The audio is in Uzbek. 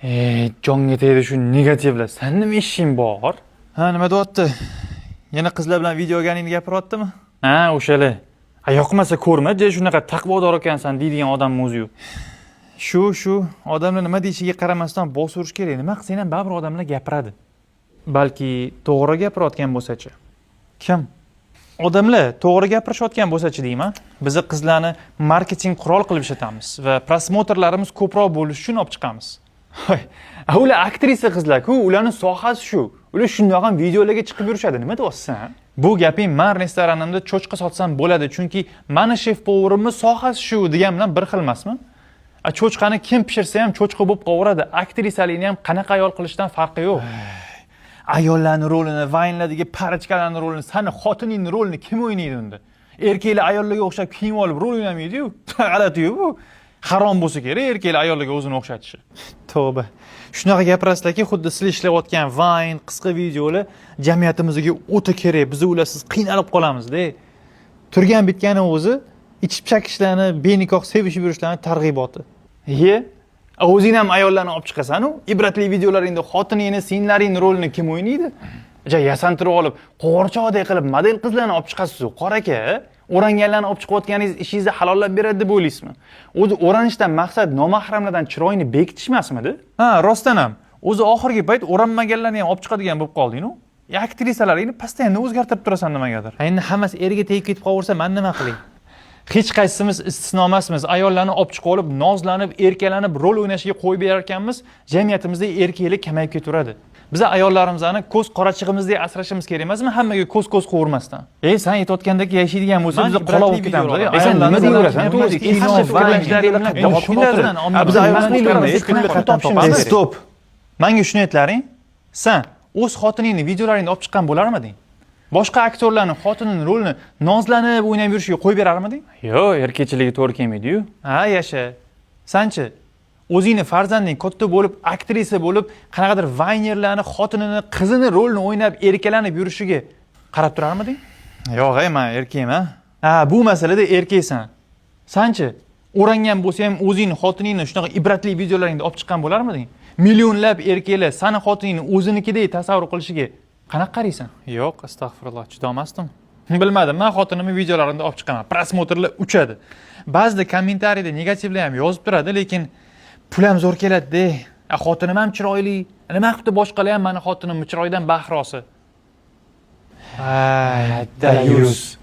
Jonga tegdi shu negativlar. Sen nima ishing bor? Ha, nima deyapti? Yana qizlar bilan video o'rganingni gapiryaptimi? Ha, o'shalar. Yoqmasa ko'rma, shunaqa taqvodor ekansan deydigan odam o'zi-yu. Shu odamlar nima deyishiga qaramasdan bosurish kerak. Nima qilsang ham baribir odamlar gapiradi. Balki to'g'ri gapirayotgan bo'lsa-chi. Kim? Odamlar to'g'ri gapirishayotgan bo'lsa-chi deyman. Biz qizlarni marketing qurol qilib ishlatamiz va prosmotrlarimiz ko'proq bo'lishi uchun olib chiqamiz. Hoy, ular aktrisa qizlar-ku, ularning sohasi shu. Ular shundoq ham videolarga chiqib yurishadi. Nima deyapsan? Bu gaping men restoranimda cho'chqa sotsam bo'ladi, chunki meni shef povurimiz sohasi shu degan bilan bir xil emasmi? Cho'chqani kim pishirsa ham cho'chqa bo'lib qo'yaveradi. Aktrisalikni ham qanaqa ayol qilishdan farqi yo'q. Ayollarning rolini, vaynlardagi parachkalarning rolini, sani xotiningning rolini kim o'ynaydi unda? Erkaklar ayollarga o'xshab kiyim olib rol o'ynamaydi-yu. G'alati-yu bu. Harom bo'lsa kerak erkaklar ayollarga o'zini o'xshatishi. Tavba. Shunaqa gapirasizlarki, xuddi sizlar ishlayotgan Vine, qisqa videolar jamiyatimizga o'ta kerak. Biz ularsiz qiynalib qolamiz-da. Turgan bitgani o'zi ichib chakishlarni, benikoh sevishib yurishlarni targ'iboti. O'zing ham ayollarni olib chiqasan-u, ibratli videolaringda xotiningni, sinlaringning rolini kim o'ynaydi? Yasantirib olib, qo'g'irchoqdek qilib model qizlarni olib chiqasiz-ku, qora aka. O'ranganlarni olib chiqayotganingiz ishingizni halollab beradi deb o'ylaysizmi? O'zi o'ranishdan maqsad nomahramlardan chiroyini bekitish emasmidi? Ha, rostdan ham. O'zi oxirgi payt o'ranmaganlarni ham olib chiqadigan bo'lib qolding-ku. Aktrisalarni постоянно o'zgartirib turasan nimagadir. Endi hammasi erga tegib ketib qolaversa, men nima qilay? Hech qaysimiz istisno emasmiz. Ayollarni olib chiqib olib, nozlanib, erkalanib rol o'ynashiga qo'yib berarkanmiz, jamiyatimizda erkaklik kamayib ketaveradi. Biz ayollarimizni ko'z qorachig'imizdek asrashimiz kerak emasmi? Hammaga ko'z ko'rmasdan. Sen aytayotgandek yashaydigan bo'lsa, biz qola bo'lib ketamiz. Sen nima deyapsan? To'g'ri, biz ayollarimiz stop. Menga shuni aytlaring. Sen o'z xotiningni videolaringni olib chiqqan bo'larmiding? Boshqa aktyorlarning xotinining rolini nozlanib o'ynab yurishiga qo'yib berarmiding? Yo'q, erkakchiligi to'g'ri kelmaydi-yu. Ha, yasha. Sanchi o'zingni farzanding katta bo'lib, aktrisa bo'lib, qanaqadir vaynerlarni, xotinini, qizini rolini o'ynab, erkalanib yurishiga qarab turarmiding? Yo'q, men erkakman. Ha, bu masalada erkaksan. Sanchi o'rangan bo'lsa ham o'zingni xotiningni shunaqa ibratli videolaringni olib chiqqan bo'larmiding? Millionlab erkaklar seni xotiningni o'zinikidek tasavvur qilishiga qanaqa qaraysan? Yo'q, astag'firulloh, chidamasdim. Bilmadim, men xotinimni videolarimni olib chiqaman. Prosmotrlar uchadi. Ba'zida kommentariyada negativlar ham yozib turadi, lekin pul ham zo'r keladi-da. Xotinim ham chiroyli. Nima qilibdi boshqalar ham meni xotinimni chiroydan bahrosi. Ay, dayus.